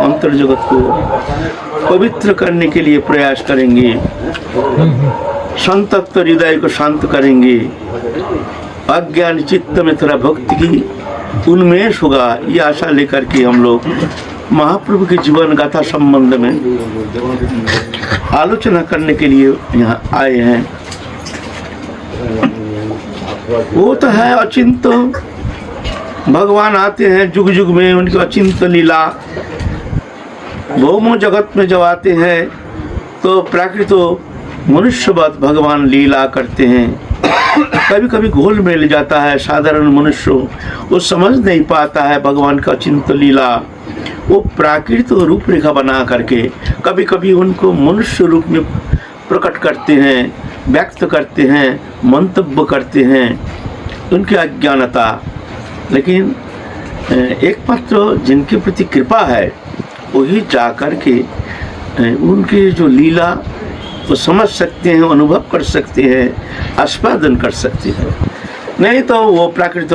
अंतर जगत को पवित्र करने के लिए प्रयास करेंगे, संतप्त हृदय को शांत करेंगे, अज्ञान चित्त में थोड़ा भक्ति की उन्मेष होगा, ये आशा लेकर के हम लोग महाप्रभु के जीवन गाथा संबंध में आलोचना करने के लिए यहाँ आए हैं। वो तो है अचिंत, भगवान आते हैं जुग जुग में, उनकी अचिंत लीला। भौम जगत में जब आते हैं तो प्राकृत मनुष्यवत भगवान लीला करते हैं। कभी कभी घोल मिल जाता है, साधारण मनुष्य वो समझ नहीं पाता है भगवान का अचिंत लीला। वो प्राकृत रूपरेखा बना करके कभी कभी उनको मनुष्य रूप में प्रकट करते हैं, व्यक्त करते हैं, मंतव्य करते हैं, उनकी अज्ञानता। लेकिन एकमात्र जिनके प्रति कृपा है वही जा कर के उनके जो लीला वो समझ सकते हैं, अनुभव कर सकते हैं, आस्वादन कर सकते हैं। नहीं तो वो प्राकृत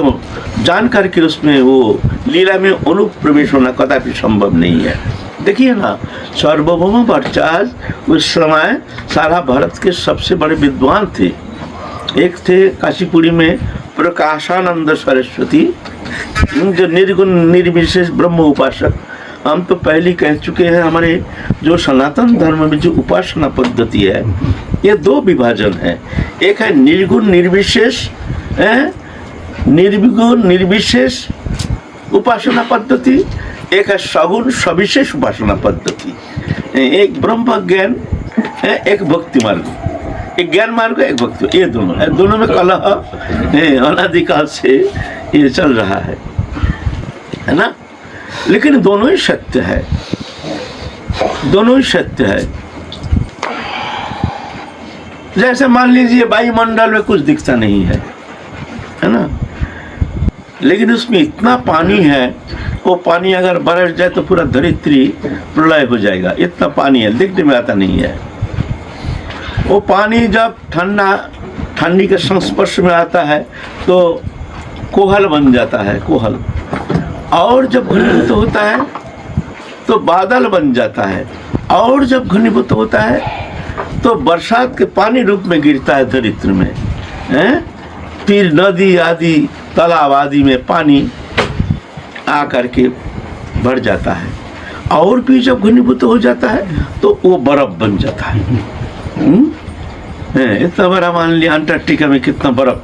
जान करके उसमें वो लीला में अनुप्रवेश होना कदापि संभव नहीं है। देखिए ना, सार्वभौम भट्टाचार्य उस समय सारा भारत के सबसे बड़े विद्वान थे। एक थे काशीपुरी में प्रकाशानंद सरस्वती, जो निर्गुण निर्विशेष ब्रह्म उपासक। हम तो पहले कह चुके हैं, हमारे जो सनातन धर्म में जो उपासना पद्धति है ये दो विभाजन है। एक है निर्गुण निर्विशेष, निर्विगुण निर्विशेष उपासना पद्धति, एक है सगुण सविशेष उपासना पद्धति। एक ब्रह्म ज्ञान है, एक भक्ति मार्ग, एक ज्ञान मार्ग, एक भक्ति, ये दोनों में कलह अनादिकाल से ये चल रहा है ना। लेकिन दोनों ही सत्य है, दोनों ही सत्य है। जैसे मान लीजिए वायुमंडल में कुछ दिखता नहीं है ना, लेकिन उसमें इतना पानी है, वो पानी अगर बरस जाए तो पूरा धरित्री प्रलय हो जाएगा, इतना पानी है, दिखने में आता नहीं है। वो पानी जब ठंडी के संस्पर्श में आता है तो कोहल बन जाता है, कोहल। और जब घनीभूत होता है तो बादल बन जाता है, और जब घनीभूत होता है तो बरसात के पानी रूप में गिरता है धरित्र में, फिर नदी आदि तालाब आदि में पानी आ करके भर जाता है, और भी जब घनीभूत हो जाता है तो वो बर्फ बन जाता है। इतना बड़ा, मान लिया अंटार्कटिका में कितना बर्फ,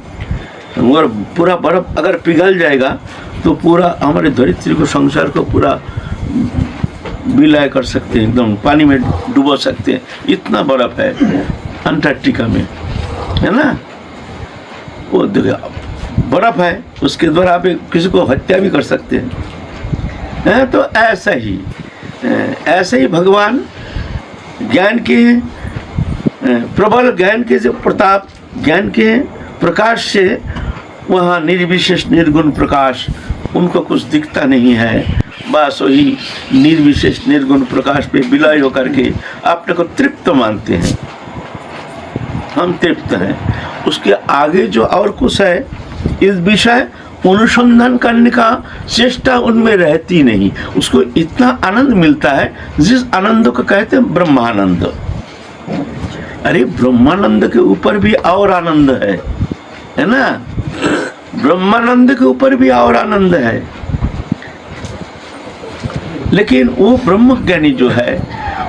और पूरा बर्फ अगर पिघल जाएगा तो पूरा हमारे धरित्री को, संसार को पूरा विलय कर सकते हैं, एकदम पानी में डुबो सकते हैं, इतना बर्फ है अंटार्कटिका में, है ना। वो बर्फ है, उसके द्वारा आप किसी को हत्या भी कर सकते हैं। तो ऐसे ही भगवान ज्ञान के प्रबल ज्ञान के जो प्रताप, ज्ञान के प्रकाश से वहाँ निर्विशेष निर्गुण प्रकाश, उनको कुछ दिखता नहीं है। बस वही निर्विशेष निर्गुण प्रकाश पे विलय होकर के अपने को तृप्त मानते हैं, हम तृप्त हैं। उसके आगे जो और कुछ है इस विषय अनुसंधान करने का चेष्टा उनमें रहती नहीं। उसको इतना आनंद मिलता है जिस आनंद को कहते हैं ब्रह्मानंद। अरे ब्रह्मानंद के ऊपर भी और आनंद है ना, ब्रह्मानंद के ऊपर भी और आनंद है। लेकिन वो ब्रह्मज्ञानी जो है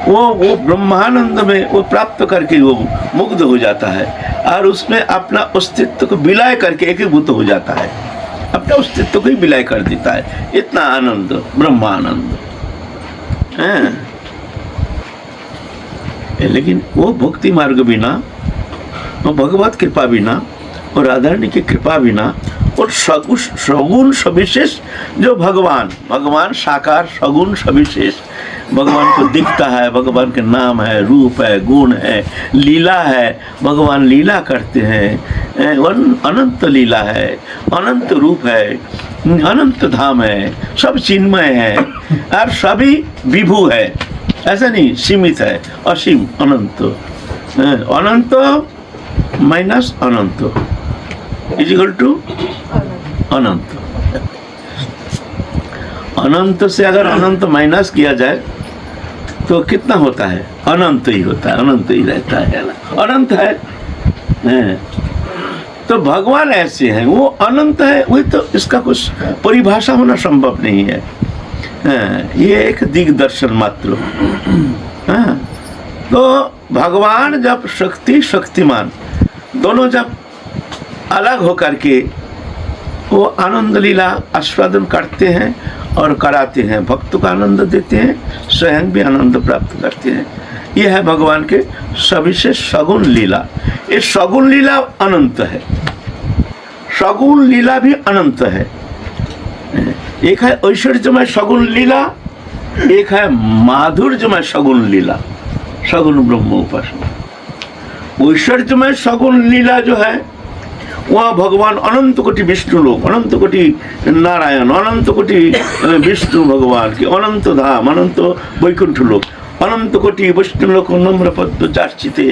वो ब्रह्मानंद में वो प्राप्त करके वो मुग्ध हो जाता है, और उसमें अपना अस्तित्व को विलय करके एकीभूत हो जाता है, अपने अस्तित्व को ही विलय कर देता है। इतना आनंद, ब्रह्मानंद है। लेकिन वो भक्ति मार्ग बिना, वो भगवत कृपा बिना, और राधारानी की कृपा बिना, और सगुण सविशेष जो भगवान साकार सगुण सविशेष भगवान को दिखता है, भगवान के नाम है, रूप है, गुण है, लीला है, भगवान लीला करते हैं, अनंत लीला है, अनंत रूप है, अनंत धाम है, सब चिन्मय है, और सभी विभु है, ऐसा नहीं सीमित है, असीम अनंत, अनंत माइनस अनंत इक्वल टू अनंत। अनंत से अगर अनंत माइनस किया जाए तो कितना होता है? अनंत ही होता है, अनंत ही रहता है ना, अनंत है। तो भगवान ऐसे हैं, वो अनंत है, वही तो इसका कुछ परिभाषा होना संभव नहीं है। ये एक दिग्दर्शन मात्र। तो भगवान जब शक्ति शक्तिमान दोनों जब अलग होकर के वो आनंद लीला आस्वादन करते हैं और कराते हैं, भक्तों को आनंद देते हैं, स्वयं भी आनंद प्राप्त करते हैं। यह है भगवान के सविशेष सगुण लीला। ये सगुण लीला अनंत है, सगुण लीला भी अनंत है। एक है ऐश्वर्यमय सगुण लीला, एक है माधुर्यमय सगुण लीला, सगुण ब्रह्म उपासना। ऐश्वर्यमय सगुण लीला जो है वहाँ भगवान अनंत कोटि विष्णु लोक, अनंत कोटि नारायण, अनंत कोटि विष्णु भगवान के अनंत धाम, अनंत वैकुंठ लोक, अनंत कोटि विष्णु लोक नम्र पद्म चार्चिते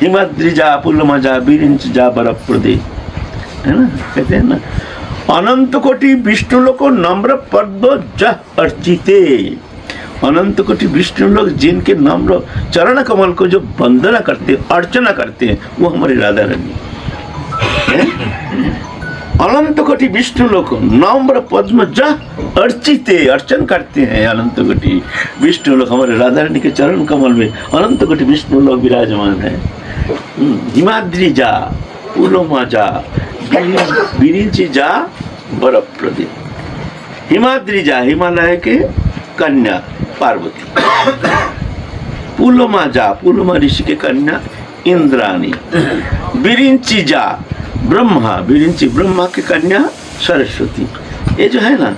हिमाद्रिजा पुलमजा बीरिंचा बरप्रदे, है ना, कहते हैं ना, अनंत कोटि विष्णु लोक नम्र पद्म जह अर्चिते। अनंत कोटि विष्णु लोग जिनके नम्र चरण कमल को जो वंदना करते, अर्चना करते हैं, वो हमारी राधा रानी। अनंत कोटि विष्णु लोक नम्र पद्म जह अर्चिते, अर्चन करते हैं अनंत कोटि विष्णु लोग, हमारे राधा रानी के चरण कमल में अनंत कोटि विष्णु लोग विराजमान है। हिमाद्री जा, उलोमा जा, बिरिंची जा बरप्रदे। हिमाद्री जा, हिमालय के कन्या पार्वती। पुलोमा जा, पुलोमा ऋषि के कन्या इंद्राणी। बिरिंची जा, ब्रह्मा, बिरिंची ब्रह्मा की कन्या सरस्वती। ये जो है ना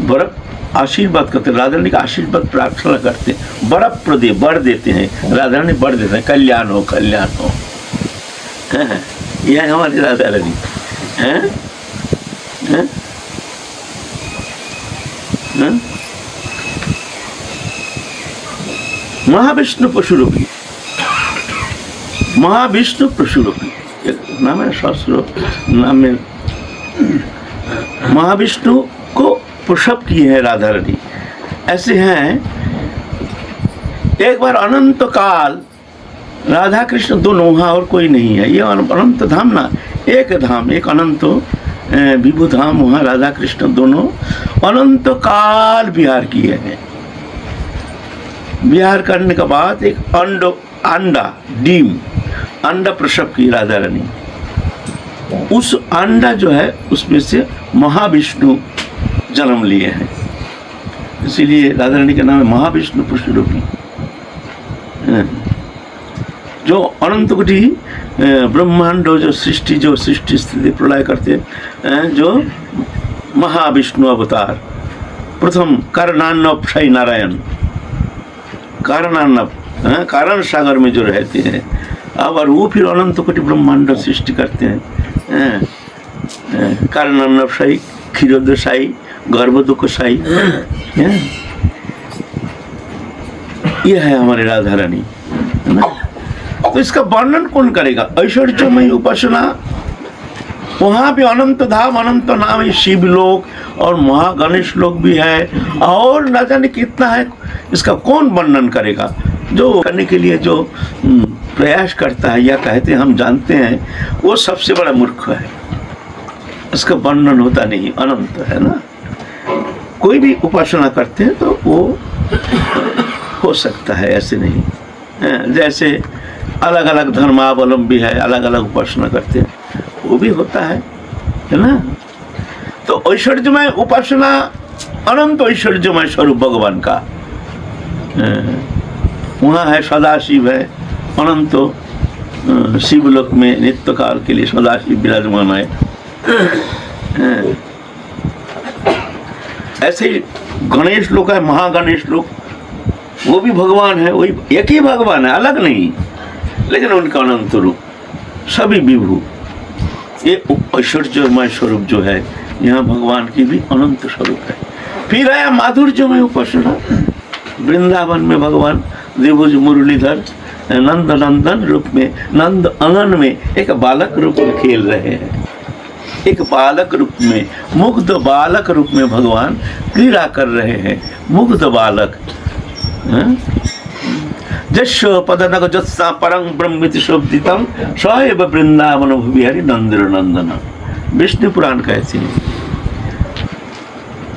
बरफ आशीर्वाद करते, राधा रानी का आशीर्वाद प्रार्थना करते, बरफ प्रदे बर देते हैं, राधा रानी बर देते हैं, कल्याण हो कल्याण हो। यह है हमारी राधा रानी है। महाविष्णु पशुरूपी, महाविष्णु पशुरूपी नाम है, शास्त्र नाम में महाविष्णु को प्रसव किए हैं राधा रानी। ऐसे हैं, एक बार अनंत काल राधा कृष्ण दोनों, वहाँ और कोई नहीं है। ये अनंत धाम ना, एक धाम, एक अनंत विभु धाम, वहाँ राधा कृष्ण दोनों अनंत काल विहार किए हैं। विहार करने के बाद एक अंडा डीम अंडा प्रसव की राधा रानी। उस अंडा जो है उसमें से महाविष्णु जन्म लिए हैं, इसीलिए राधा रानी का नाम है महाविष्णु पशुरूपी। जो अनंत कोटि ब्रह्मांड जो सृष्टि स्थिति प्रलय करते हैं, जो महाविष्णु अवतार, प्रथम कारणान्नव साई नारायण, कारणान्नव कारण सागर में जो रहते हैं, अब और वो फिर अनंत कोटि ब्रह्मांड सृष्टि करते हैं। कारणान्नव साई, क्षीरोद साई, गर्भदुख साई। यह है हमारी राधा रानी, है ना। तो इसका वर्णन कौन करेगा? ऐश्वर्यमयी उपासना, वहाँ भी अनंत धाम, अनंत नाम है, शिवलोक और महागणेश लोक भी है, और न जाने कितना है। इसका कौन वर्णन करेगा? जो करने के लिए जो प्रयास करता है या कहते हैं हम जानते हैं, वो सबसे बड़ा मूर्ख है। इसका वर्णन होता नहीं, अनंत है ना। कोई भी उपासना करते हैं तो वो हो सकता है, ऐसे नहीं। जैसे अलग अलग धर्मावलंबी है, अलग अलग उपासना करते हैं, वो भी होता है ना। तो ऐश्वर्यमय उपासना, अनंत ऐश्वर्यमय स्वरूप भगवान का, वहाँ है सदाशिव है, अनंत शिवलोक में नित्य काल के लिए सदाशिव विराजमान है। ऐसे ही गणेश लोक है, महागणेश लोक, वो भी भगवान है, वही एक ही भगवान है, अलग नहीं, लेकिन उनका अनंत रूप, सभी विभु। ये ऐश्वर्यमय स्वरूप जो है, यहाँ भगवान की भी अनंत स्वरूप है। फिर आया माधुर्यमय उपासना। वृंदावन में भगवान द्विभुज मुरलीधर नंद नंदन रूप में, नंद अंगन में एक बालक रूप में खेल रहे हैं। एक बालक रूप में, मुग्ध बालक रूप में भगवान क्रीड़ा कर रहे हैं, मुग्ध बालक। जश पदनक जत्सा परं ब्रह्मिति शोभितम सएव वृंदावन भुविहरि नंदन नंदन। विष्णु पुराण कहते हैं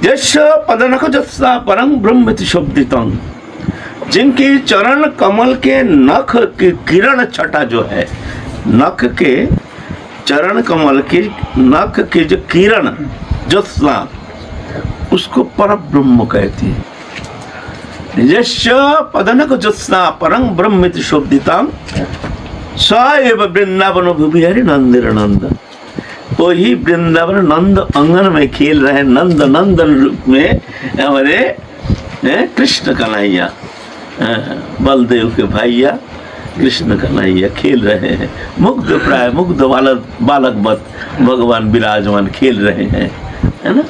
यश पदनक जत्सा परं ब्रह्मिति शोभितम, जिनके चरण कमल के नख की किरण छटा जो है, नख के चरण कमल के नख के जो किरण ज्योत्सना, उसको पर ब्रह्म कहते हैं। यश पदनक ज्योत्सना परं ब्रह्मिति शोभितम स एव वृंदावन भुविहरि नंदन नंदन। वही वृंदावन नंद अंगन में खेल रहे, नंद नंदन रूप में हमारे कृष्ण कन्हैया, बलदेव के भैया कृष्ण कन्हैया खेल रहे हैं, मुग्ध प्राय मुग्ध बालकवत भगवान विराजमान खेल रहे हैं, है ना।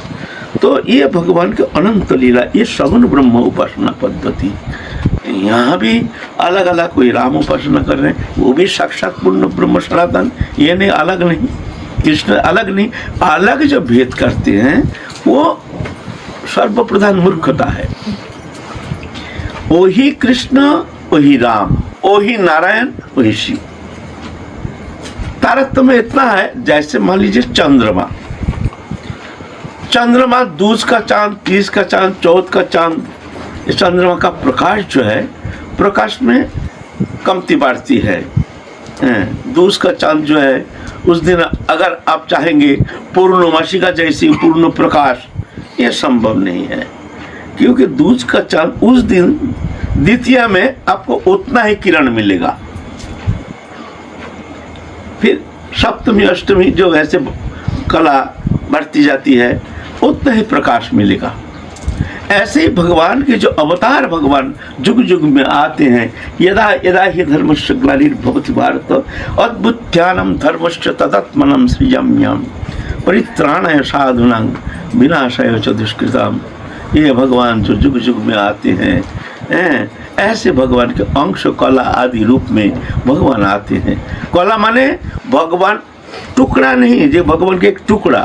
तो ये भगवान के अनंत लीला, ये सगुण ब्रह्म उपासना पद्धति। यहाँ भी अलग अलग, कोई राम उपासना कर रहे हैं, वो भी साक्षात पूर्ण ब्रह्म सनातन, ये नहीं अलग नहीं, कृष्ण अलग नहीं, अलग जो भेद करते हैं वो सर्वप्रधान मूर्खता है। वही कृष्ण, वही राम, वही नारायण, वही शिव। तारतम्य में इतना है, जैसे मान लीजिए चंद्रमा, चंद्रमा दूज का चांद, 30 का चांद, 14 का चांद, इस चंद्रमा का प्रकाश जो है, प्रकाश में कमती बढ़ती है। दूज का चांद जो है, उस दिन अगर आप चाहेंगे पूर्णमासी का जैसी पूर्ण प्रकाश, ये संभव नहीं है, क्योंकि दूज का चांद उस दिन द्वितीया में आपको उतना ही किरण मिलेगा, फिर सप्तमी अष्टमी जो ऐसे कला बढ़ती जाती है उतना ही प्रकाश मिलेगा। ऐसे ही भगवान के जो अवतार भगवान जुग जुग में आते हैं, यदा यदा ही धर्मस्य ग्लानिर्भवति भारत अद्भुत्यानम धर्मस्य तदात्मनम सृजम्यम परित्राणाय साधूनां विनाशाय च दुष्कृताम। ये भगवान जो जुग जुग में आते हैं, ऐसे भगवान के अंश कला आदि रूप में भगवान आते हैं। कला माने भगवान टुकड़ा नहीं, जो भगवान के एक टुकड़ा,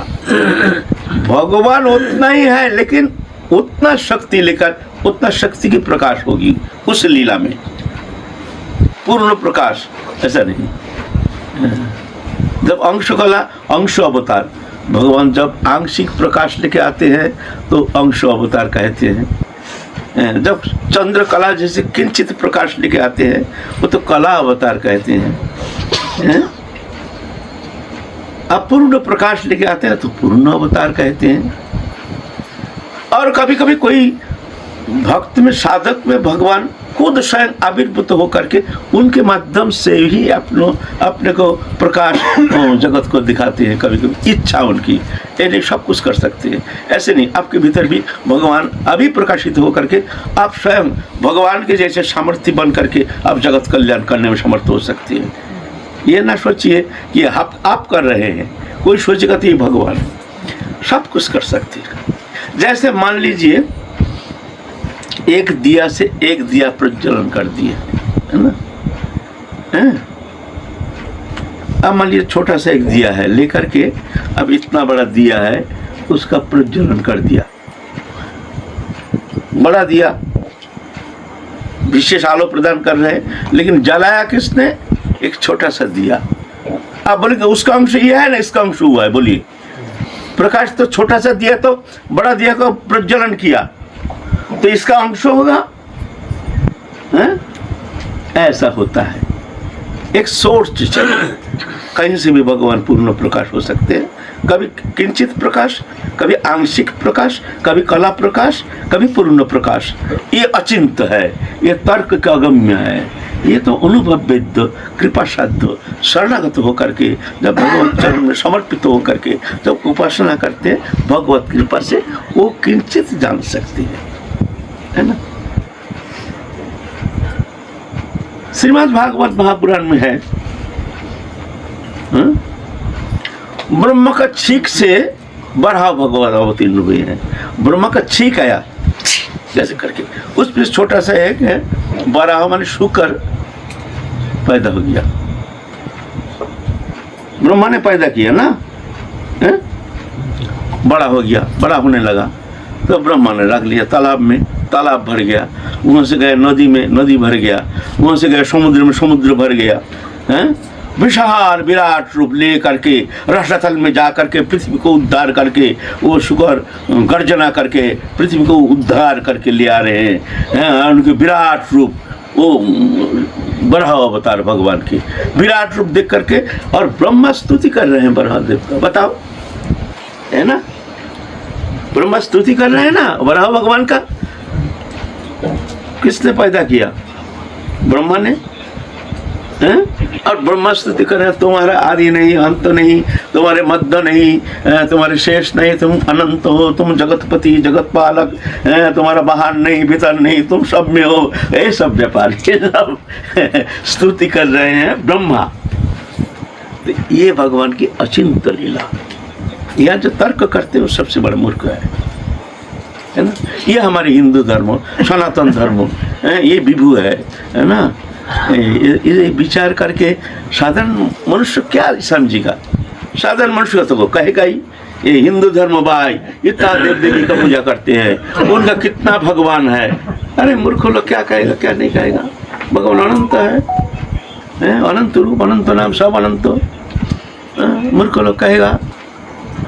भगवान उतना ही है, लेकिन उतना शक्ति लेकर, उतना शक्ति की प्रकाश होगी उस लीला में, पूर्ण प्रकाश ऐसा नहीं। जब अंश कला, अंश अवतार, भगवान जब आंशिक प्रकाश लेके आते हैं तो अंश अवतार कहते हैं। जब चंद्र कला जैसे किंचित प्रकाश लेके आते हैं वो तो कला अवतार कहते हैं। अपूर्ण प्रकाश लेके आते हैं तो पूर्ण अवतार कहते हैं। और कभी कभी कोई भक्त में, साधक में भगवान खुद स्वयं आविर्भूत होकर के उनके माध्यम से ही अपने को प्रकाश जगत को दिखाते हैं। कभी कभी इच्छा उनकी, ये नहीं सब कुछ कर सकते हैं, ऐसे नहीं, आपके भीतर भी भगवान अभी प्रकाशित होकर के आप स्वयं भगवान के जैसे सामर्थ्य बन करके आप जगत कल्याण करने में समर्थ हो सकते हैं। ये ना सोचिए कि आप कर रहे हैं, कोई सोचेगा तो ये भगवान सब कुछ कर सकते हैं। जैसे मान लीजिए एक दिया से एक दिया प्रज्वलन कर दिए, है ना, अब मान लीजिए छोटा सा एक दिया है, लेकर के अब इतना बड़ा दिया है उसका प्रज्वलन कर दिया। बड़ा दिया विशेष आलो प्रदान कर रहे हैं, लेकिन जलाया किसने? एक छोटा सा दिया। आप बोलेंगे उसका अंश ये है ना, इसका अंश हुआ है, बोलिए। प्रकाश तो छोटा सा दिया, तो बड़ा दिया को प्रज्वलन किया तो इसका अंश होगा, ऐसा होता है। एक सोर्स चाहिए, कहीं से भी भगवान पूर्ण प्रकाश हो सकते हैं। कभी किंचित प्रकाश, कभी आंशिक प्रकाश, कभी कला प्रकाश, कभी पूर्ण प्रकाश। ये अचिंत है, ये तर्क का अगम्य है। ये तो अनुभव वेद्य, कृपा साध्य, शरणागत होकर के, जब भगवत चरण में समर्पित होकर के जब उपासना करते हैं, भगवत कृपा से वो किंचित जान सकते हैं, है ना। श्रीमद् भागवत महापुराण में है, ब्रह्म का छींक से बड़ा भगवान अवतीर्ण हुए हैं। ब्रह्म का छींक आया जैसे करके, उस पर छोटा सा एक है बराह माने शुकर पैदा हो गया। ब्रह्मा ने पैदा किया ना, हैं? बड़ा हो गया, बड़ा होने लगा तो ब्रह्मा ने रख लिया तालाब में, तालाब भर गया। वहाँ से गए नदी में, नदी भर गया। वहाँ से गए समुद्र में, समुद्र भर गया। हैं? विशाल विराट रूप ले करके रसातल में जा करके पृथ्वी को उद्धार करके वो शुगर गर्जना करके पृथ्वी को उद्धार करके ले आ रहे हैं। उनके विराट रूप, वो बराह अवतार भगवान की विराट रूप देख करके, और ब्रह्मा स्तुति कर रहे हैं बराह देव का। बताओ, है ना, ब्रह्मा स्तुति कर रहे हैं ना बराह भगवान का। किसने पैदा किया? ब्रह्मा ने। हैं? और ब्रह्मा स्तुति कर रहे हैं, तुम्हारा आदि नहीं, अंत नहीं, तुम्हारे मध्य नहीं, तुम्हारे शेष नहीं, तुम अनंत हो, तुम जगतपति, जगत पालक, तुम्हारा बाहर नहीं, भीतर नहीं, तुम सब में हो। ये सब व्यापार, ये सब स्तुति कर रहे हैं ब्रह्मा। तो ये भगवान की अचिंत लीला। यहाँ जो तर्क करते हैं वो सबसे बड़ा मूर्ख है ना। ये हमारे हिंदू धर्म, सनातन धर्म, ये विभू है ना। ये विचार करके साधारण मनुष्य क्या समझेगा? साधारण मनुष्य तो कहेगा ही ये हिंदू धर्म भाई इतना देव देवी का पूजा करते हैं, उनका कितना भगवान है। अरे मूर्ख लोग क्या कहेगा, क्या नहीं कहेगा? भगवान अनंत है, अनंत रूप, अनंत नाम, सब अनंत। मूर्ख लोग कहेगा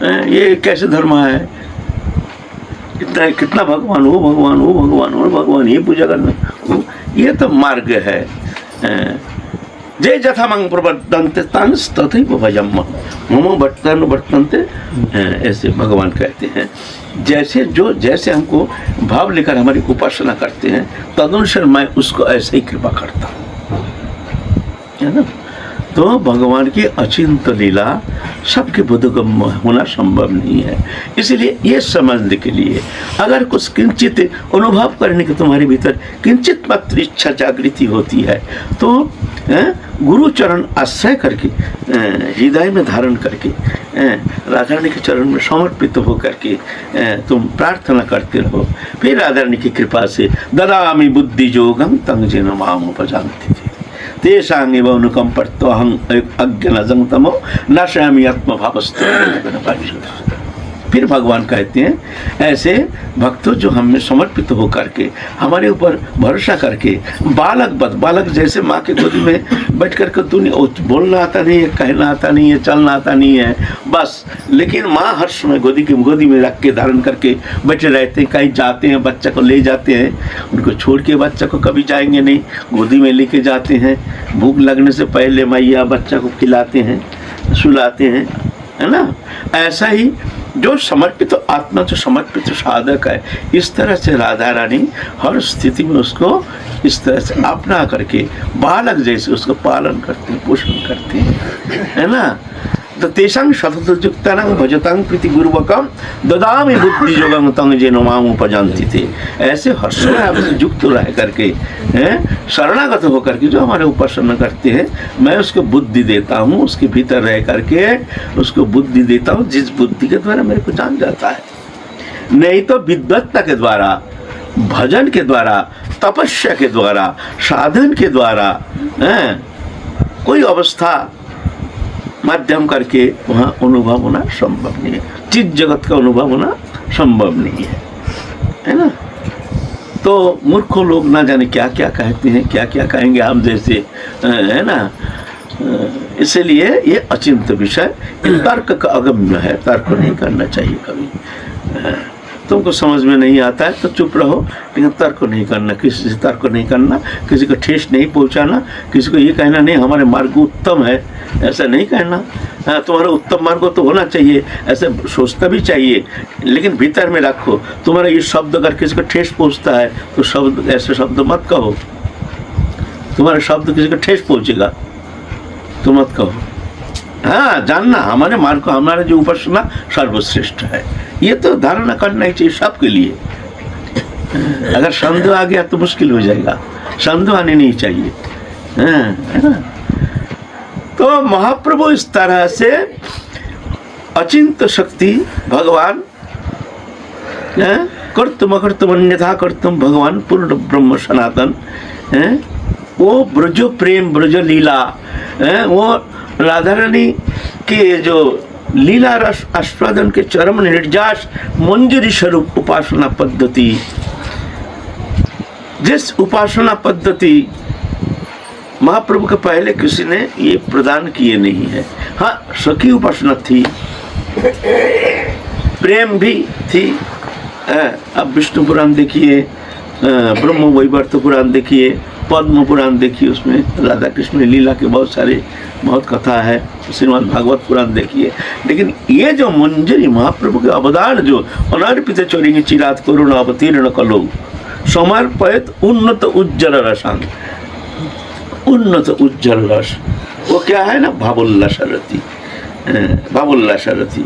ये कैसे धर्म है, इतना कितना भगवान, वो भगवान, वो भगवान, वो भगवान, ये पूजा करना, ये तो मार्ग है। जय जथा मंग प्रवर्तन्ते तांस तथैव भजम मम वर्तन वर्तन्ते, ऐसे भगवान कहते हैं। जैसे जो जैसे हमको भाव लेकर हमारी उपासना करते हैं तदनुसार मैं उसको ऐसे ही कृपा करता हूँ, है ना। तो भगवान की अचिंत लीला सबके बोधगम्य होना संभव नहीं है। इसलिए ये समझने के लिए अगर कुछ किंचित अनुभव करने के तुम्हारे भीतर किंचित मात्र इच्छा जागृति होती है तो गुरु चरण आश्रय करके हृदय में धारण करके राधा रानी के चरण में समर्पित हो करके तुम प्रार्थना करते रहो। फिर राधा रानी की कृपा से ददामि बुद्धि योगं तं जेन माम उपजान्ति तेषांग अनुकंपत्वहं अज्ञानजं तमो नाशयामि आत्मभावस्तु। फिर भगवान कहते हैं ऐसे भक्तों जो हमें समर्पित हो करके हमारे ऊपर भरोसा करके बालक जैसे माँ के गोदी में बैठ करके दुनिया बोलना आता नहीं है, कहना आता नहीं है, चलना आता नहीं है बस, लेकिन माँ हर समय गोदी में रख के धारण करके बैठे रहते हैं। कहीं जाते हैं बच्चा को ले जाते हैं, उनको छोड़ के बच्चा को कभी जाएंगे नहीं, गोदी में लेके जाते हैं। भूख लगने से पहले मैया बच्चा को खिलाते हैं, सुलाते हैं, है ना। ऐसा ही जो समर्पित आत्मा, जो समर्पित साधक है, इस तरह से राधा रानी हर स्थिति में उसको इस तरह से अपना करके बालक जैसे उसको पालन करते हैं, पोषण करते हैं, है ना। तो तेषां सततयुक्तानां भजतां प्रीति गुरुवकं ददामि बुद्धि योगं तं जेन माम उपजान्ति थे। ऐसे हर समय आपसे युक्त रह करके शरणागत होकर के जो हमारे उपासना करते हैं मैं उसको बुद्धि देता हूँ, उसके भीतर रह करके उसको बुद्धि देता हूँ जिस बुद्धि के द्वारा मेरे को जान जाता है। नहीं तो विद्वत्ता के द्वारा, भजन के द्वारा, तपस्या के द्वारा, साधन के द्वारा कोई अवस्था माध्यम करके वहाँ अनुभव होना संभव नहीं है, चित जगत का अनुभव होना संभव नहीं है ना। तो मूर्खों लोग ना जाने क्या क्या कहते हैं, क्या क्या कहेंगे हम जैसे, है ना। इसलिए ये अचिंत विषय तर्क का अगम्य है, तर्क नहीं करना चाहिए कभी। तुमको समझ में नहीं आता है तो चुप रहो, लेकिन तर्क नहीं करना, किसी से तर्क नहीं करना, किसी को ठेस नहीं पहुंचाना, किसी को ये कहना नहीं हमारे मार्ग उत्तम है, ऐसा नहीं कहना। तुम्हारा उत्तम मार्ग तो होना चाहिए, ऐसे सोचता भी चाहिए, लेकिन भीतर में रखो। तुम्हारा ये शब्द अगर किसी को ठेस पहुँचता है तो शब्द, ऐसे शब्द मत कहो। तुम्हारा शब्द किसी को ठेस पहुँचेगा तो मत कहो। हाँ, जानना हमारे मार्ग को, हमारा जो उपासना सर्वश्रेष्ठ है, ये तो धारणा करना ही चाहिए सबके लिए। अगर संदेह आ गया तो मुश्किल हो जाएगा, संदेह आने नहीं चाहिए, है ना। तो महाप्रभु इस तरह से अचिंत शक्ति भगवान, कर्तुम अकर्तुम अन्यथा कर्तुम, भगवान पूर्ण ब्रह्म सनातन, वो ब्रज प्रेम, ब्रज लीला, वो राधा रानी के जो लीला रस आस्वादन के चरम निर्जास मंजरी स्वरूप उपासना पद्धति, जिस उपासना पद्धति महाप्रभु के पहले किसी ने ये प्रदान किए नहीं है। हाँ, सखी उपासना थी, प्रेम भी थी। अब विष्णु पुराण देखिए, ब्रह्म वैवर्त पुराण देखिए, पद्म पुराण देखिए, उसमें राधा कृष्ण लीला के बहुत कथा है। श्रीमद् भागवत पुराण देखिए। लेकिन ये जो मंजरी महाप्रभु के अवदान जो अनर्पित चोरी चिरात करुण अवतीर्ण कलो समर्पित उन्नत उज्जवल रसांग, उन्नत उज्जवल रस, वो क्या है ना, भावोल्लास रति। भावोल्लास रति,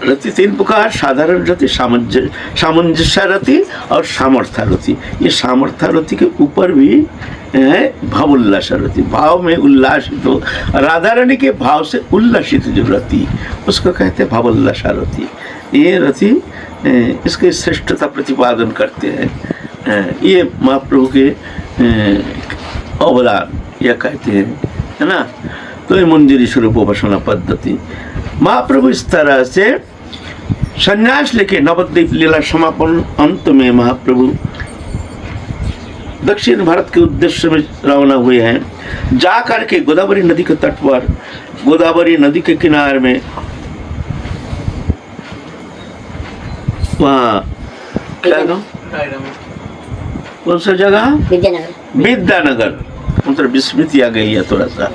रति तीन प्रकार, साधारण रति, सामंजस्य रति और सामर्थ्य रति। ये सामर्थ्य रति के ऊपर भी है भावोल्लास रति, भाव में उल्लासित हो, राधा रानी के भाव से उल्लासित जो रति, उसको कहते हैं भावोल्लास रति। ये रति इसके श्रेष्ठता प्रतिपादन करते हैं। ये महाप्रभु के अवदान यह कहते हैं, है ना। तो ये मंजरी स्वरूप उपासना पद्धति। महाप्रभु इस तरह से संन्यास लेके नवद्वीप लीला समापन अंत में महाप्रभु दक्षिण भारत के उद्देश्य में रवाना हुए हैं। जा करके गोदावरी नदी के तट पर, गोदावरी नदी के किनारे में वहाँ क्या नाम, कौन सा जगह, विद्यानगर, मतलब विस्मृति आ गई है थोड़ा सा।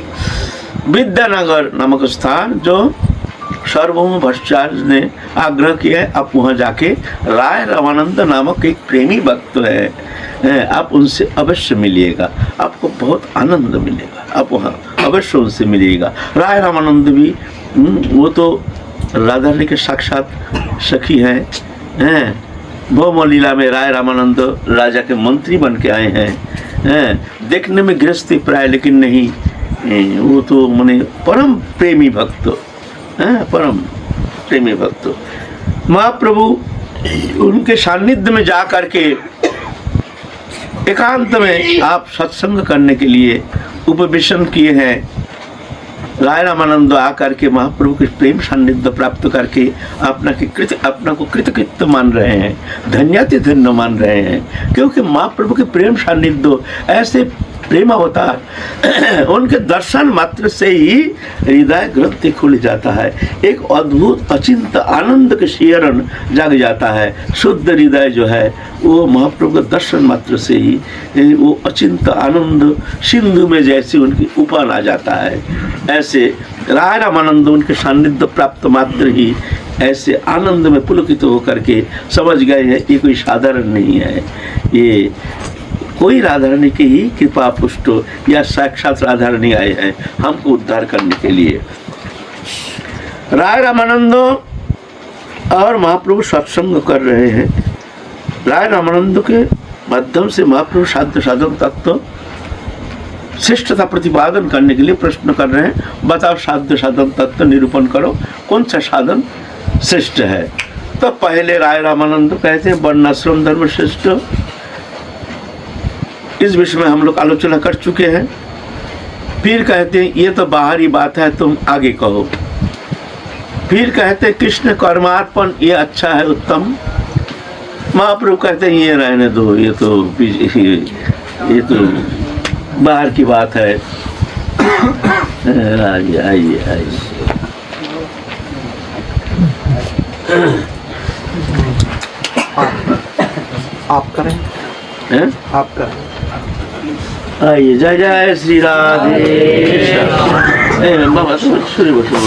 विद्यानगर नामक स्थान जो सार्वभौम भट्टाचार्य ने आग्रह किया है, आप वहाँ जाके राय रामानंद नामक एक प्रेमी भक्त है, आप उनसे अवश्य मिलिएगा, आपको बहुत आनंद मिलेगा, आप वहाँ अवश्य उनसे मिलिएगा। राय रामानंद भी वो तो राधा रानी के साक्षात सखी हैं। भौम लीला में राय रामानंद राजा के मंत्री बन के आए हैं। देखने में गृहस्थी प्राय, लेकिन नहीं, वो तो माने परम प्रेमी भक्त, परम प्रेमी भक्त। महाप्रभु उनके सानिध्य में जा करके एकांत में आप सत्संग करने के लिए उपवेशन किए हैं। राय रामानंद आकर के महाप्रभु के प्रेम सानिध्य प्राप्त करके अपना को कृतकृत्य मान रहे हैं, धन्याति धन्य मान रहे हैं। क्योंकि महाप्रभु के प्रेम सानिध्य ऐसे प्रेम अवतार, उनके दर्शन मात्र से ही हृदय ग्रंथि खुल जाता है, एक अद्भुत अचिंत आनंद के शिहरण जाग जाता है। शुद्ध हृदय जो है वो महाप्रभु के दर्शन मात्र से ही वो अचिंत आनंद सिंधु में जैसे उनकी उफान आ जाता है। ऐसे राय रामानंद उनके सानिध्य प्राप्त मात्र ही ऐसे आनंद में पुलकित होकर के समझ गए हैं ये कोई साधारण नहीं है, ये कोई राधा रानी की ही कृपा पुष्ट या साक्षात राधा रानी आए हैं हमको उद्धार करने के लिए। राय रामानंद और महाप्रभु सत्संग कर रहे हैं। राय रामानंद के माध्यम से महाप्रभु साध्य साधन तत्व श्रेष्ठता प्रतिपादन करने के लिए प्रश्न कर रहे हैं। बताओ साध्य साधन तत्व निरूपण करो, कौन सा साधन श्रेष्ठ है। तो पहले राय रामानंद कहते हैं वर्णाश्रम धर्म श्रेष्ठ। इस विषय में हम लोग आलोचना कर चुके हैं। फिर कहते हैं ये तो बाहरी बात है, तुम आगे कहो। फिर कहते हैं कृष्ण कर्मार्पण ये अच्छा है, उत्तम। महाप्रभु कहते हैं ये रहने दो, ये तो बाहर की बात है। आइए आइए आइए। आप करें, आप करें। आइए। जय जय श्री राधे। बाबा सुनिए बसो।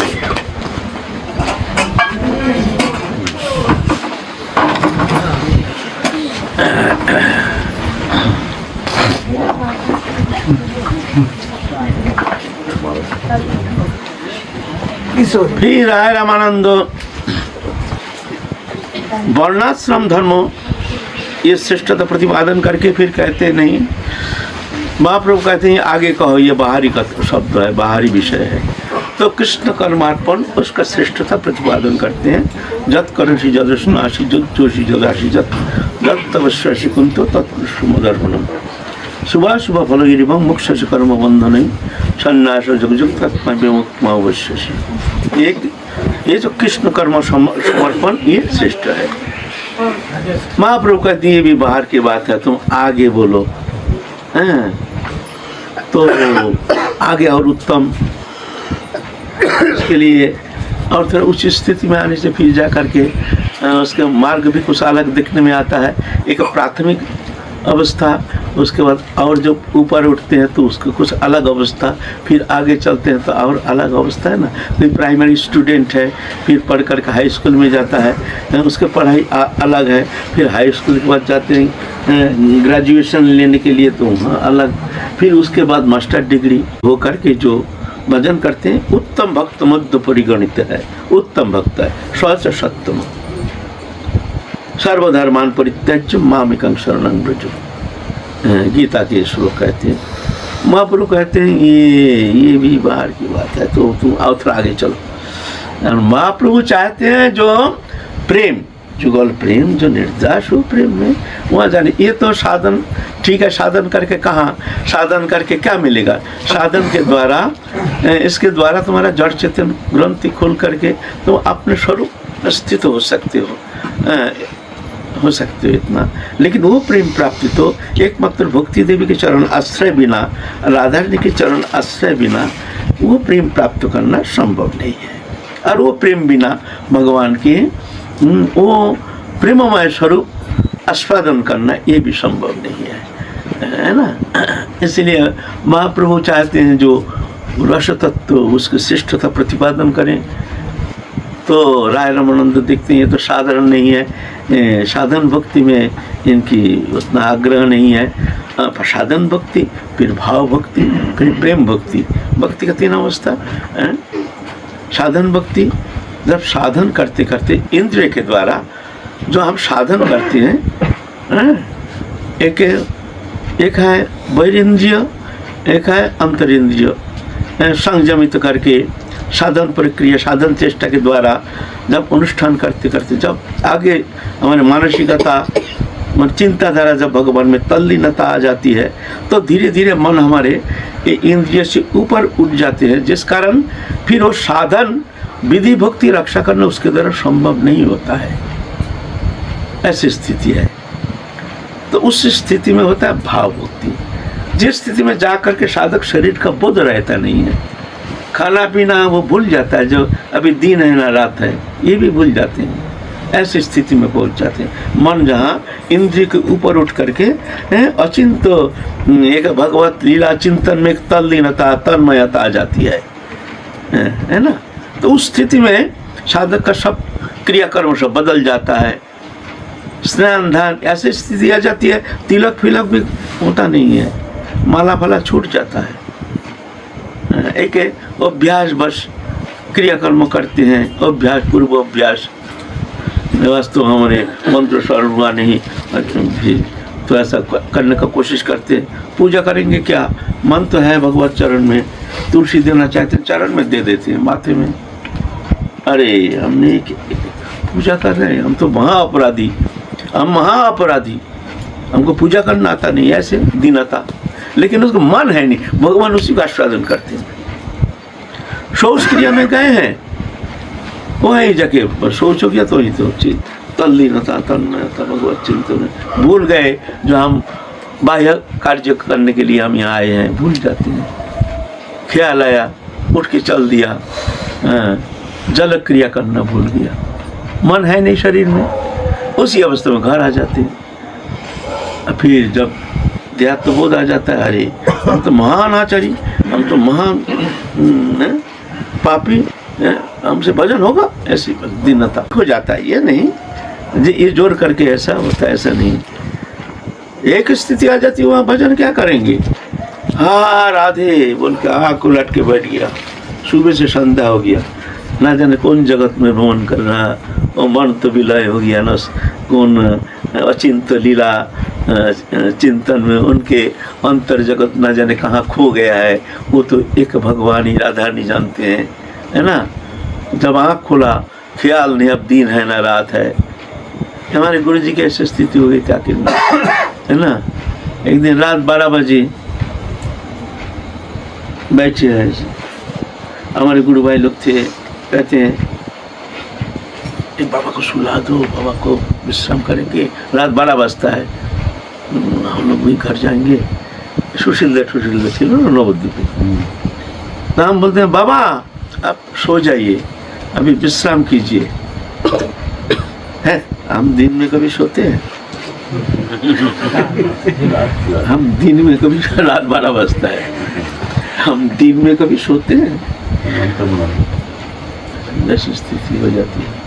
फिर राय रामानंद वर्णाश्रम धर्म ये श्रेष्ठता प्रतिपादन करके फिर कहते नहीं, महाप्रभु कहते हैं आगे कहो, ये बाहरी का शब्द है, बाहरी विषय है। तो कृष्ण कर्मार्पण उसका श्रेष्ठता प्रतिपादन करते हैं। जत करसी जदर्शन आशी जत जोशी जदाशी जत तपस्यासी कुंतो तत्पुरुषमदर्पणम शुभा शुभ फलगिरिभं मोक्ष कर्म बंधन संन्यास जगजुक्तात्मा विमुक्तमवश्यसि। एक ये जो कृष्ण कर्म समर्पण ये श्रेष्ठ है। महाप्रभु कहती है ये भी बाहर की बात है, तुम आगे बोलो हैं, तो आगे और उत्तम इसके लिए और थोड़ा उच्च स्थिति में आने से फिर जा करके उसका मार्ग भी कुछ अलग दिखने में आता है। एक प्राथमिक अवस्था, उसके बाद और जब ऊपर उठते हैं तो उसका कुछ अलग अवस्था, फिर आगे चलते हैं तो और अलग अवस्था है ना। कोई प्राइमरी स्टूडेंट है, फिर पढ़ कर के हाई स्कूल में जाता है, उसकी पढ़ाई अलग है, फिर हाई स्कूल के बाद जाते हैं ग्रेजुएशन लेने के लिए तो वहाँ अलग, फिर उसके बाद मास्टर डिग्री हो करके जो भजन करते हैं उत्तम भक्त मध्य परिगणित है, उत्तम भक्त है, स्वच सत्यम सर्वधर्मान परित्यज्य मामेकं शरणं व्रज, गीता के श्लोक कहते हैं। महाप्रभु कहते हैं ये भी बाहर की बात है, तो तुम और थोड़ा आगे चलो। महाप्रभु चाहते हैं जो प्रेम, जुगल प्रेम, जो निर्दाश हो प्रेम में वहाँ जाने। ये तो साधन ठीक है, साधन करके कहाँ, साधन करके क्या मिलेगा? साधन के द्वारा, इसके द्वारा तुम्हारा जड़ चेतन ग्रंथि खोल करके तुम अपने स्वरूप स्थित हो सकते हो इतना। लेकिन वो प्रेम प्राप्ति तो एकमात्र भक्ति देवी के चरण आश्रय बिना, राधा रानी के चरण आश्रय बिना वो प्रेम प्राप्त करना संभव नहीं है। और वो प्रेम बिना भगवान के वो प्रेममय स्वरूप आस्वादन करना ये भी संभव नहीं है ना। इसलिए महाप्रभु चाहते हैं जो रस तत्व उसके श्रेष्ठता प्रतिपादन करें। तो राय रामानंद देखते हैं ये तो साधारण नहीं है, साधन भक्ति में इनकी उतना आग्रह नहीं है। साधन भक्ति, फिर भाव भक्ति, फिर प्रेम भक्ति, भक्ति का 3 अवस्था। साधन भक्ति जब साधन करते करते इंद्रिय के द्वारा जो हम साधन करते हैं, एक है बहिरिंद्रिय, एक है अंतरिंद्रिय, संयमित करके साधन प्रक्रिया, साधन चेष्टा के द्वारा जब अनुष्ठान करते करते जब आगे हमारे मानसिकता, चिंताधारा जब भगवान में तल्लीनता आ जाती है तो धीरे धीरे मन हमारे इंद्रिय से ऊपर उठ जाते हैं, जिस कारण फिर वो साधन विधि भक्ति रक्षा करना उसके द्वारा संभव नहीं होता है। ऐसी स्थिति है। तो उस स्थिति में होता है भाव भक्ति, जिस स्थिति में जाकर के साधक शरीर का बोध रहता नहीं है, खाना पीना वो भूल जाता है, जो अभी दिन है ना रात है ये भी भूल जाते हैं। ऐसी स्थिति में पहुंच जाते हैं। मन जहाँ इंद्रिय के ऊपर उठ करके अचिंत एक भगवत लीला चिंतन में तल्लीनता, तन्मयता आ जाती है ना। तो उस स्थिति में साधक का सब क्रियाकर्म सब बदल जाता है। स्नान ध्यान ऐसी स्थिति आ जाती है, तिलक फिलक भी होता नहीं है, माला फला छूट जाता है। एक अभ्यास बस क्रियाकर्म करते हैं, अभ्यास पूर्व अभ्यास, वास्तव हमारे मंत्र स्वर हुआ नहीं, तो ऐसा करने का कोशिश करते हैं। पूजा करेंगे क्या, मन तो है भगवत चरण में, तुलसी देना चाहते हैं चरण में दे देते हैं, माथे में। अरे हमने पूजा कर रहे हैं, हम तो महाअपराधी, हम महाअपराधी, हमको पूजा करना आता नहीं, ऐसे दीनता। लेकिन उसको मन है नहीं, भगवान उसी का आस्वादन करते हैं। शौच क्रिया में गए हैं, वही जगह शौच हो गया तो ही तो तल्लीनता, तन्मयता, भगवत चिंतन भूल गए। जो हम बाह्य कार्य करने के लिए हम यहाँ आए हैं भूल जाते हैं। ख्याल आया, उठ के चल दिया, जल क्रिया करना भूल गया, मन है नहीं शरीर में, उसी अवस्था में घर आ जाते हैं। फिर जब देहात्म बोध आ जाता है, अरे हम तो महान आचार्य, हम तो महान पापी, हमसे भजन होगा, ऐसी दीनता हो जाता है। ये नहीं ये जोर करके ऐसा होता है, ऐसा नहीं। एक स्थिति आ जाती है, वहाँ भजन क्या करेंगे, हाँ राधे बोल के आँख उलट के बैठ गया, सुबह से संध्या हो गया, ना जाने कौन जगत में भ्रमण कर रहा, वो मन तो विलय हो गया ना, कौन अचिंत लीला चिंतन में उनके अंतर जगत ना जाने कहाँ खो गया है। वो तो एक भगवान ही राधा नहीं जानते हैं, है ना। जब आँख खोला, ख्याल नहीं अब दिन है ना रात है। हमारे गुरु जी की ऐसी स्थिति हो गई क्या करना, है ना। एक दिन रात 12 बजे बैठे हैं, हमारे गुरु भाई लोग थे, कहते हैं एक बाबा को सुला दो, बाबा को विश्राम करेंगे, रात 12 बजता है, हम लोग भी घर जाएंगे। सुशील थी ना नवद्वीप में, तो हम बोलते हैं बाबा आप सो जाइए, अभी विश्राम कीजिए। है हम दिन में कभी सोते हैं? हम दिन में कभी, रात 12 बजता है, हम दिन में कभी सोते हैं? ऐसी स्थिति हो जाती है।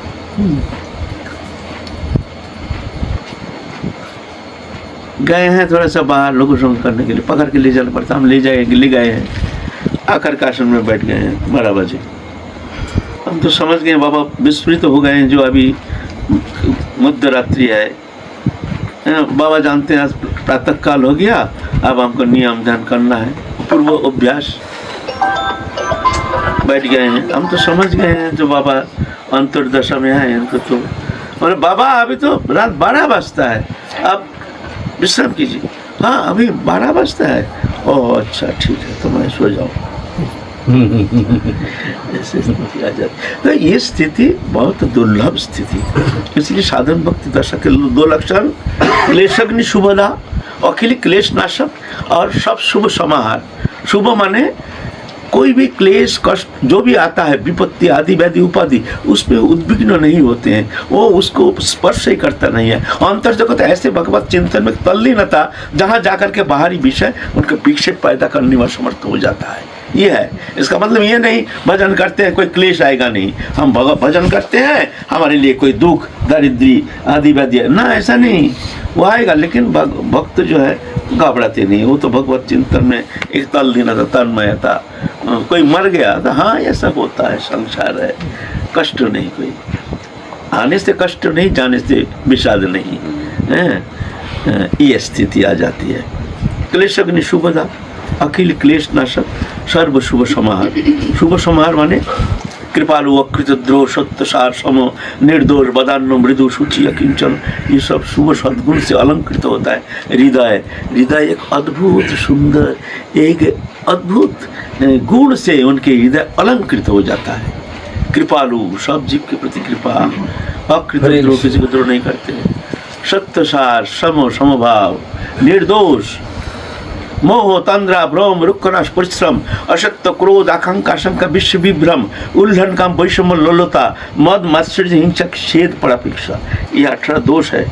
गए हैं थोड़ा सा बाहर लोगों संग करने के लिए, पकड़ के ले जाना पड़ता, हम ले गए हैं, आकर के आश्रम में बैठ गए हैं 12 बजे। हम तो समझ गए बाबा विस्मृत हो गए हैं, जो अभी मध्य रात्रि है, बाबा जानते हैं आज प्रातः काल हो गया, अब हमको नियम ध्यान करना है, पूर्व अभ्यास। बैठ गए हैं, हम तो समझ गए हैं जो बाबा अंतर्दशा में है, इनको तो और बाबा अभी तो रात 12 बजता है, आप विश्राम कीजिए। हाँ अभी 12 बजता है, ओह अच्छा ठीक है, तो मैं सो जाऊँ। ऐसी स्थिति आ जाती। तो ये स्थिति बहुत दुर्लभ स्थिति, इसलिए साधन भक्ति दशा के 2 लक्षण, क्लेशग्नि शुभदा, अखिल क्लेश नाशक और सब शुभ समाहार। शुभ माने कोई भी क्लेश कष्ट जो भी आता है, विपत्ति आदि व्याधि उपाधि, उसमें उद्विग्न नहीं होते हैं, वो उसको स्पर्श ही करता नहीं है। अंतर जगत ऐसे भगवत चिंतन में तल्लीनता, जहाँ जाकर के बाहरी विषय उनका विक्षेप पैदा करने में समर्थ हो जाता है। ये है, इसका मतलब ये नहीं भजन करते हैं कोई क्लेश आएगा नहीं, हम भजन करते हैं हमारे लिए कोई दुख दरिद्री आदि व्याधि, ना ऐसा नहीं, वो आएगा, लेकिन भक्त जो है घबराते नहीं, वो तो भगवत चिंतन में एक तल्लीनता तन्मयता। कोई मर गया तो हाँ ऐसा होता है, संसार है, कष्ट नहीं, कोई आने से कष्ट नहीं, जाने से विषाद नहीं है, ये स्थिति आ जाती है। क्लेशग्नि शुभदा, अखिल क्लेश नाशक, सर्व शुभ समाहार। शुभ समाहार माने कृपालु अकृत द्रोह सत्य सार सम निर्दोष बदान्य मृदु सूचि अकिंचन, ये सब शुभ सद्गुण से अलंकृत होता है। हृदय एक अद्भुत सुंदर, एक अद्भुत गुण से उनके हृदय अलंकृत हो जाता है। कृपालु, सब जीव के प्रति कृपा, अकृत द्रोह, किसी को द्रोह नहीं करते, सत्य सार समभाव, निर्दोष, मोह तंद्रा भ्रम रुक्कनाश परिश्रम, असत्य क्रोध आकांक्षा शंका विश्व विभ्रम, उल्लंघन काम वैषम्य लोलता, मद मात्सर्य हिंसा छेद परापेक्षा, ये 18 दोष है।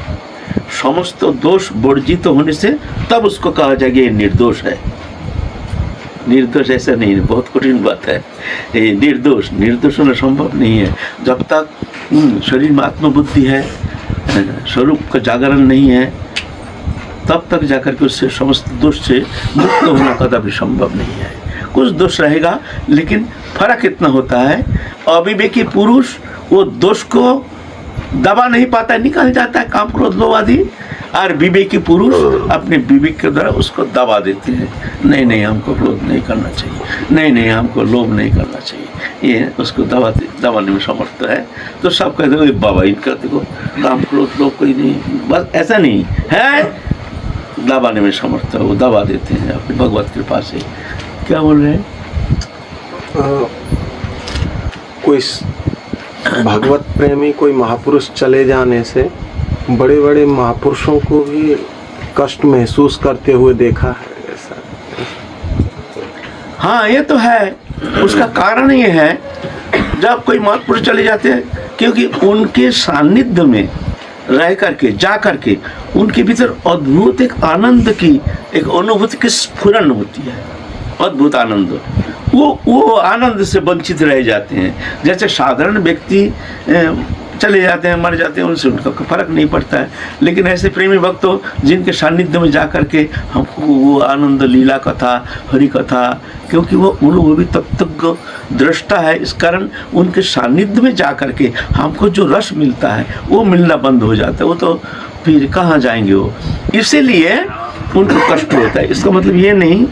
समस्त दोष वर्जित होने से तब उसको कहा जाएगा ये निर्दोष है। निर्दोष ऐसा नहीं है, बहुत कठिन बात है। ये निर्दोष होना संभव नहीं है जब तक शरीर में आत्मबुद्धि है, स्वरूप का जागरण नहीं है, तब तक जाकर के उससे समस्त दोष से मुक्त होना कदापि संभव नहीं है। कुछ दोष रहेगा, लेकिन फर्क इतना होता है, अविवेकी पुरुष वो दोष को दबा नहीं पाता, निकल जाता है, काम क्रोध लोभ आदि, और विवेकी पुरुष अपने विवेक के द्वारा उसको दबा देते हैं। नहीं हमको क्रोध नहीं करना चाहिए, नहीं हमको लोभ नहीं करना चाहिए, ये उसको दबाने में समर्थ है। तो सब कहते हो बाबा इनका देखो काम क्रोध लोभ कोई नहीं, बस ऐसा नहीं है, दबाने में समर्थ है, वो दबा देते हैं अपनी भगवत कृपा से। क्या बोल रहे हैं? कोई भगवत प्रेमी कोई महापुरुष चले जाने से बड़े बड़े महापुरुषों को भी कष्ट महसूस करते हुए देखा है ऐसा? हाँ ये तो है, उसका कारण ये है जब कोई महापुरुष चले जाते हैं, क्योंकि उनके सानिध्य में रह करके जा करके उनके भीतर अद्भुत एक आनंद की एक अनुभूति की स्फुरन होती है, अद्भुत आनंद, वो आनंद से वंचित रह जाते हैं। जैसे साधारण व्यक्ति चले जाते हैं, मर जाते हैं, उनसे उनका फर्क नहीं पड़ता है, लेकिन ऐसे प्रेमी भक्त हो जिनके सानिध्य में जा करके हमको वो आनंद, लीला कथा, हरि कथा, क्योंकि वो अनुभवी तत्व दृष्टा है, इस कारण उनके सानिध्य में जा करके हमको जो रस मिलता है वो मिलना बंद हो जाता है, वो तो फिर कहाँ जाएंगे वो, इसीलिए उनको कष्ट होता है। इसका मतलब ये नहीं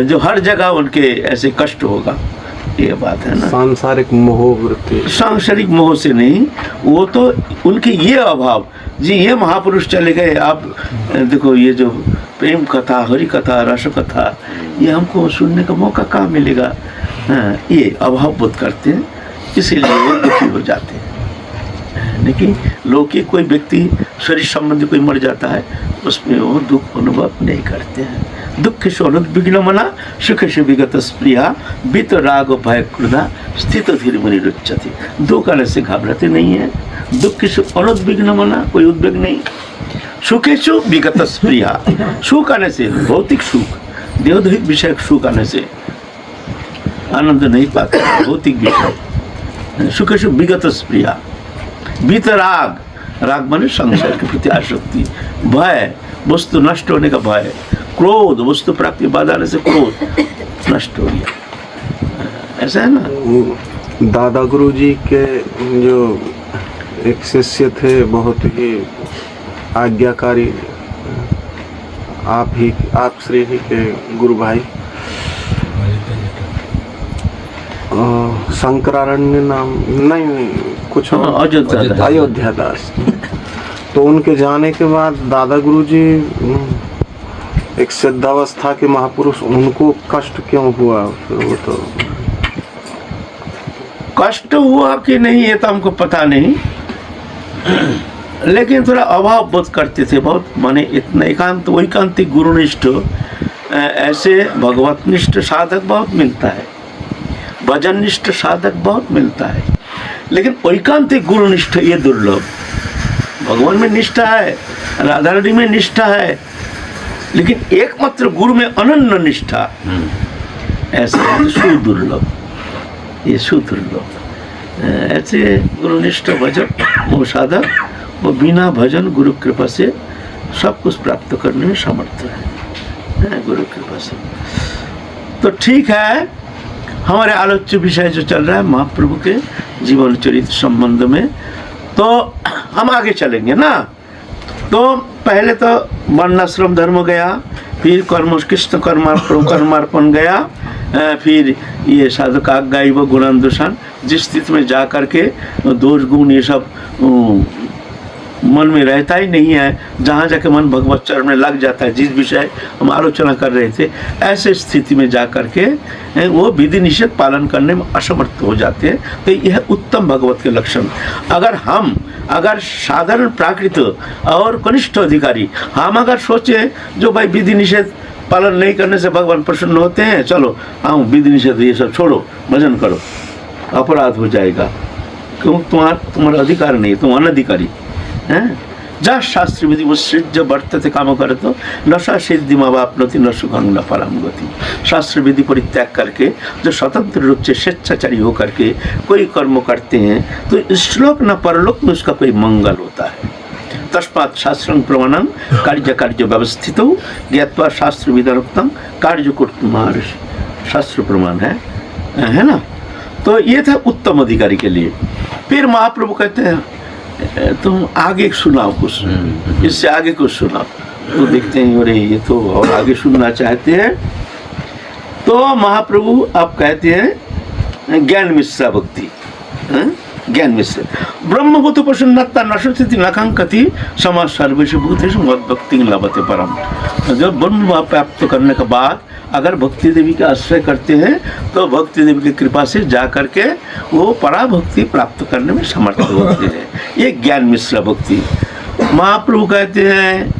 जो हर जगह उनके ऐसे कष्ट होगा, ये बात है ना। सांसारिक मोह वृत्ति, सांसारिक मोह से नहीं, वो तो उनके ये अभाव जी, ये महापुरुष चले गए, आप देखो ये जो प्रेम कथा, हरि कथा, रस कथा, ये हमको सुनने का मौका कहाँ मिलेगा? हाँ, ये अभाव बोध करते हैं, इसीलिए वो दुखी हो जाते हैं। लेकिन लौकिक कोई व्यक्ति शरीर संबंधी कोई मर जाता है, उसमें वो दुख अनुभव नहीं करते हैं। दुख से अनुद्विग्न मना, सुख से विगत स्प्रिया, बीत राग भय क्रोधा, स्थित धीर मुनि रुच्यति। दुख आने से घबराते नहीं है, दुख से अनुद्विग्न मना, कोई उद्वेग नहीं। सुखेशु विगत स्प्रिया, सुख आने से, भौतिक सुख, देवदैहिक विषय सुख आने से आनंद नहीं पाते, भौतिक विषय। सुखेशु विगत स्प्रिया, बीत राग, राग माने संसार के प्रति आसक्ति, भय, वस्तु नष्ट होने का भय, क्रोध, वस्तु प्राप्ति बाधा आने से क्रोध नष्ट हो गया। ऐसा है ना। दादा गुरु जी के जो एक शिष्य थे, बहुत ही आज्ञाकारी, आप श्री ही के गुरु भाई शंकरारण्य नाम नहीं कुछ अयोध्या दास। तो उनके जाने के बाद दादा गुरु जी एक सिद्धावस्था के महापुरुष, उनको कष्ट क्यों हुआ? फिर वो तो कष्ट हुआ कि नहीं ये तो हमको पता नहीं, लेकिन थोड़ा अभाव बोध करते थे बहुत। माने इतना एकांत वैकांतिक गुरुनिष्ठ, ऐसे भगवतनिष्ठ साधक बहुत मिलता है, भजननिष्ठ साधक बहुत मिलता है, लेकिन वैकांतिक गुरुनिष्ठ ये दुर्लभ। भगवान में निष्ठा है, राधा रानी में निष्ठा है, लेकिन एकमात्र गुरु में अनन्य निष्ठा, ऐसा सुदुर्लभ, ये सुदुर्लभ। ऐसे गुरुनिष्ठ भजन वो साधक, वो बिना भजन गुरु कृपा से सब कुछ प्राप्त करने में समर्थ है, गुरु कृपा से। तो ठीक है, हमारे आलोच्य विषय जो चल रहा है महाप्रभु के जीवन चरित्र संबंध में, तो हम आगे चलेंगे ना। तो पहले तो वर्णाश्रम धर्म गया, फिर कर्म कृष्ण कर्मार्पण गया, फिर ये साधका गायब गुणानुशान, जिस स्थिति में जा करके दोष गुण ये सब मन में रहता ही नहीं है, जहाँ जाके मन भगवत चरण में लग जाता है, जिस विषय हम आलोचना कर रहे थे, ऐसे स्थिति में जा करके वो विधि निषेध पालन करने में असमर्थ हो जाते हैं। तो यह उत्तम भगवत के लक्षण। अगर साधारण प्राकृत और कनिष्ठ अधिकारी हम अगर सोचे जो भाई विधि निषेध पालन नहीं करने से भगवान प्रसन्न होते हैं, चलो हाँ विधि निषेध ये सब छोड़ो, भजन करो, अपराध हो जाएगा, क्यों? तुम्हारा अधिकार नहीं, तुम अनधिकारी हैं। जा शास्त्र विधि मुसृज्य वर्तते काम करे तो नशा सिद्धि मावापनोति न सुखं न परम गति। शास्त्र विधि परित्याग करके जो स्वतंत्र रूप से स्वेच्छाचारी होकर के कोई कर्म करते हैं, तो श्लोक न परलोक में उसका कोई मंगल होता है। तस्मात् शास्त्रं प्रमाणं कार्य व्यवस्थित ज्ञात्वा शास्त्र विधानोक्तं कार्य कुर्तुमार, शास्त्र प्रमाण है ना। तो ये था उत्तम अधिकारी के लिए। फिर महाप्रभु कहते हैं तुम आगे सुनाओ कुछ, इससे आगे कुछ सुनाओ। तो देखते हैं अरे ये तो और आगे सुनना चाहते हैं। तो महाप्रभु आप कहते हैं ज्ञान मिश्रा भक्ति, ज्ञान मिश्र ब्रह्मभूत प्रसन्नता नशस्थिति नकांकति समाज सर्वेषु भूतेषु मद भक्ति लभते परम। जब ब्रह्म प्राप्त करने के बाद अगर भक्ति देवी का आश्रय करते हैं, तो भक्ति देवी की कृपा से जा करके वो पराभक्ति प्राप्त करने में समर्थ होते हैं। ये ज्ञान मिश्रा भक्ति। महाप्रभु कहते हैं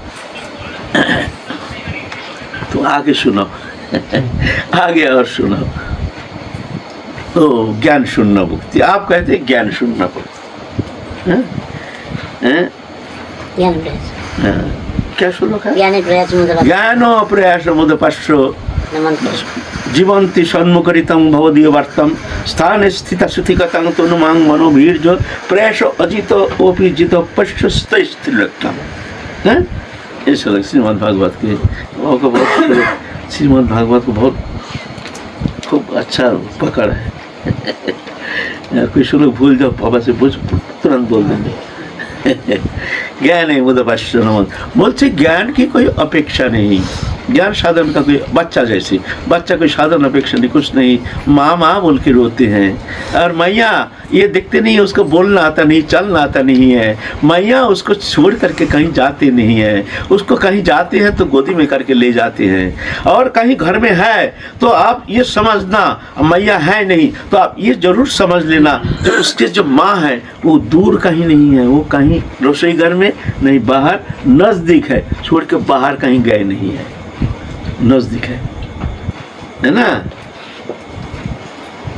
तो आगे सुनो आगे और सुनो। तो ज्ञान शून्य भक्ति, आप कहते हैं ज्ञान शून्य भक्ति। क्या श्लोक है? ज्ञानो प्रयास मुदपाश्रो जीवंती सन्मुखरितं भवदीय वार्तम स्थाने स्थिता सुथिकतं तनुमांग मनोवीर्य प्रयास अजित ओपि जित पश्यस्त स्त्रीलक्षण है। ये श्लोक श्रीमद् भागवत के, श्रीमद् भागवत को बहुत खूब अच्छा पकड़ है। कोई श्लोक भूल जाओ पापा से पूछ, तुरंत बोल देंगे। ज्ञान है मुदपाश्रो, बोलते ज्ञान की कोई अपेक्षा नहीं, ज्ञान साधन का कोई बच्चा जैसे, बच्चा कोई साधन अपेक्षा नहीं, कुछ नहीं, माँ माँ बोल के रोते हैं। और मैया ये दिखते नहीं है, उसको बोलना आता नहीं, चलना आता नहीं है, मैया उसको छोड़ करके कहीं जाते नहीं है, उसको कहीं जाते हैं तो गोदी में करके ले जाते हैं। और कहीं घर में है तो आप ये समझना मैया है नहीं, तो आप ये जरूर समझ लेना कि उसके जो माँ है वो दूर कहीं नहीं है, वो कहीं रसोई घर में नहीं, बाहर नज़दीक है, छोड़ के बाहर कहीं गए नहीं है, नज़दीक है ना।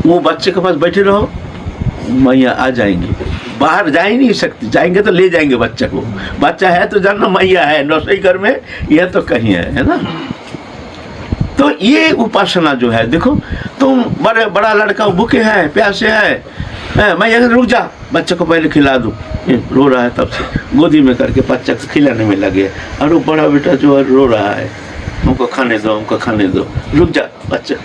वो बच्चे के पास बैठे रहो, मैया आ जाएंगी, बाहर जा ही नहीं सकती, जाएंगे तो ले जाएंगे बच्चे को, बच्चा है तो जानना मैया है, रसोई घर में यह तो कहीं है ना। तो ये उपासना जो है, देखो तुम बड़ा लड़का भूखे है, प्यासे है, मैया रुक जा, बच्चे को पहले खिला दूँ, रो रहा है तब से गोदी में करके बच्चा को खिलाने में लगे, और वो बड़ा बेटा जो है रो रहा है, हमको खाने दो, हमको खाने दो, रुक जा बच्चा,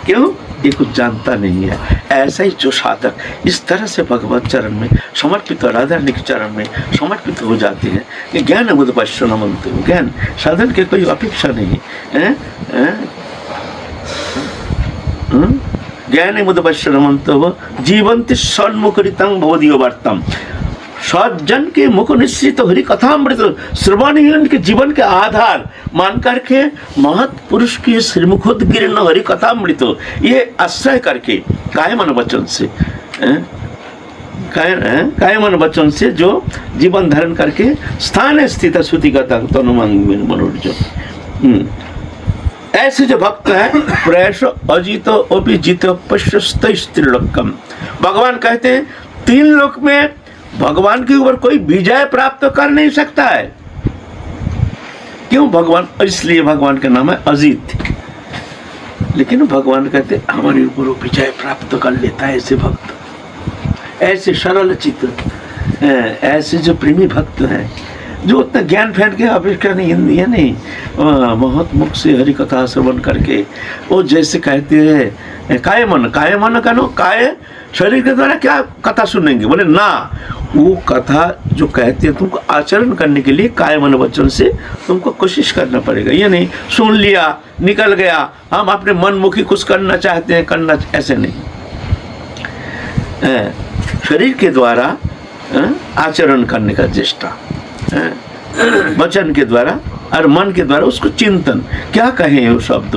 क्यों, ये कुछ जानता नहीं है। ऐसा ही जो साधक इस तरह से भगवत चरण में समर्पित, राधा रानी के चरण में समर्पित हो जाते हैं कि ज्ञान मुदपश्य नमन्ते, ज्ञान साधन के कोई अपेक्षा नहीं है, ज्ञान मुदपश्य नमन्तो जीवंति सन्मुखरितं भवदीय वार्तम, सज्जन के मुख निश्चित हरि कथामृत श्रवण ही उनके जीवन के आधार मान करके महत पुरुष के श्रीमुखोदगीर्ण हरि कथामृत ये आश्रय करके कायमन वचन से, कायमन वचन से जो जीवन धारण करके स्थान स्थित श्रुतिगता तनुमंग, ऐसे जो भक्त है प्रयास अजित ओपि जित पश्यस्त स्त्रीलोकम, भगवान कहते हैं 3 लोक में भगवान के ऊपर कोई विजय प्राप्त कर नहीं सकता है। क्यों भगवान, इसलिए भगवान का नाम है अजित। लेकिन भगवान कहते हमारे ऊपर वो विजय प्राप्त कर लेता है ऐसे भक्त, ऐसे सरल चित्त, ऐसे जो प्रेमी भक्त हैं, जो उतना ज्ञान फैन के अपेक्षा नहीं है, नहीं बहुत मुख से हरि कथा श्रवण करके वो जैसे कहते हैं कायमन, कायमन का नो काय शरीर के द्वारा क्या कथा सुनेंगे, बोले ना, वो कथा जो कहते हैं तुमको आचरण करने के लिए कायमन वचन से तुमको कोशिश करना पड़ेगा। ये नहीं सुन लिया निकल गया, हम अपने मनमुखी कुछ करना चाहते हैं, करना ऐसे नहीं, शरीर के द्वारा आचरण करने का चेष्टा, वचन के द्वारा और मन के द्वारा उसको चिंतन, क्या कहें वो शब्द,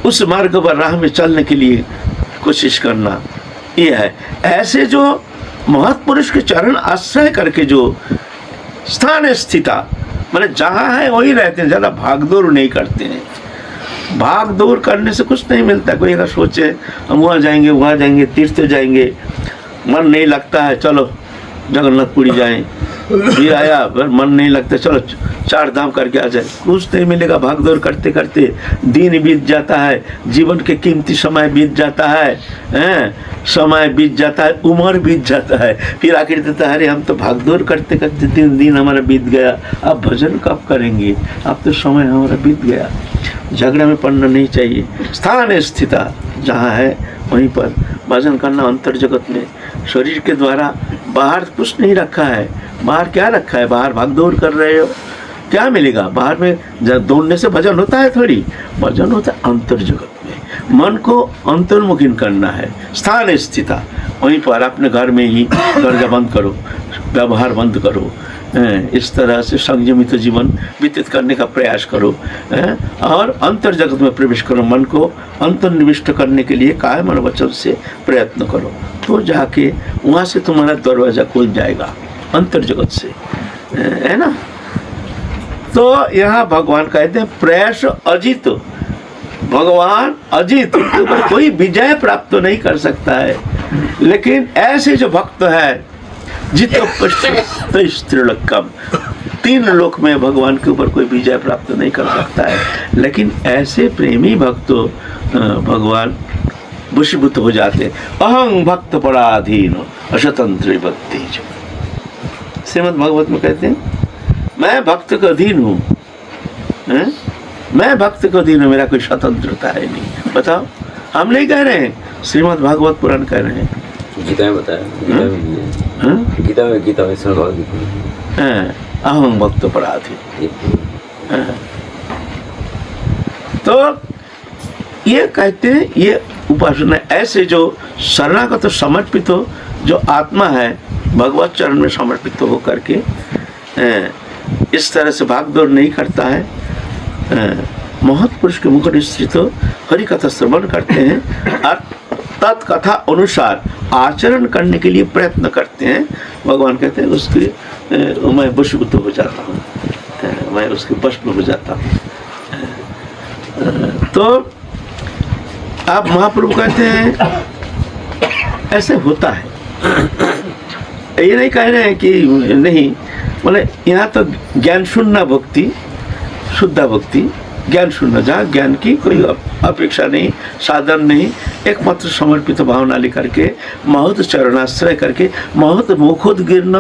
उस मार्ग पर राह में चलने के लिए कोशिश करना, ये है। ऐसे जो महत्पुरुष के चरण आश्रय करके जो स्थान स्थिता, माने जहाँ है वही रहते हैं, ज़्यादा भागदौड़ नहीं करते हैं। भागदौड़ करने से कुछ नहीं मिलता। कोई अगर सोचे हम वहाँ जाएंगे, तीर्थ जाएंगे, मन नहीं लगता है, चलो जगन्नाथपुरी जाएं, फिर आया फिर मन नहीं लगता, चलो 4 धाम करके आ जाए, कुछ नहीं मिलेगा। भागदौड़ करते करते दिन बीत जाता है, जीवन के कीमती समय बीत जाता है, समय बीत जाता है, उम्र बीत जाता है, फिर आखिर देता है अरे हम तो भागदौड़ करते करते 3 दिन हमारा बीत गया, अब भजन कब करेंगे, अब तो समय हमारा बीत गया। झगड़ा में पड़ना नहीं चाहिए। स्थान स्थिता जहाँ है वहीं पर भजन करना। अंतर जगत में शरीर के द्वारा बाहर कुछ नहीं रखा है। बाहर क्या रखा है? बाहर भागदौड़ कर रहे हो, क्या मिलेगा? बाहर में दौड़ने से भजन होता है थोड़ी, भजन होता है अंतर जगत में। मन को अंतर्मुखी करना है। स्थान स्थिता वहीं पर अपने घर में ही दरवाजा बंद करो, व्यवहार बंद करो, इस तरह से संयमित जीवन व्यतीत करने का प्रयास करो और अंतर जगत में प्रवेश करो। मन को अंतर्निविष्ट करने के लिए कायम और वचन से प्रयत्न करो, तो जाके वहाँ से तुम्हारा दरवाजा खुल जाएगा अंतर जगत से, है ना। तो यहाँ भगवान कहते हैं प्रयास अजित, भगवान अजित, कोई विजय प्राप्त नहीं कर सकता है। लेकिन ऐसे जो भक्त है जित त्रिलोकम, 3 लोक में भगवान के ऊपर कोई विजय प्राप्त नहीं कर सकता है। लेकिन ऐसे प्रेमी भक्त भगवान वशीभूत हो जाते हैं। अहं भक्त पराधीन अशतंत्र भक्ति, श्रीमद् भागवत में कहते हैं मैं भक्त का अधीन हूँ, मैं भक्त का अधीन हूँ, मेरा कोई स्वतंत्रता है नहीं। बताओ, हम नहीं कह रहे हैं, श्रीमद् भागवत पुराण कह रहे हैं। गीता में बताया, गीता में अहं भक्त पराधीन। तो ये कहते हैं ये उपासना ऐसे जो शरणागत समर्पित हो, जो आत्मा है भगवत चरण में समर्पित हो करके इस तरह से भागदौड़ नहीं करता है, महत्पुरुष के मुकुट स्थित हरि कथा श्रवण करते हैं और तत्कथा अनुसार आचरण करने के लिए प्रयत्न करते हैं, भगवान कहते हैं उसके मैं वशीभूत हो जाता हूँ, मैं उसके वश में हो जाता हूँ। तो आप महाप्रभु कहते हैं ऐसे होता है, ये नहीं कह रहे हैं कि नहीं, बोले यहाँ तो ज्ञान शून्य भक्ति, शुद्ध भक्ति, ज्ञान शून्य, जहाँ ज्ञान की कोई अपेक्षा नहीं, साधन नहीं, एकमात्र समर्पित भावना लेकर के महत चरणाश्रय करके महत मुखोद्गीर्ण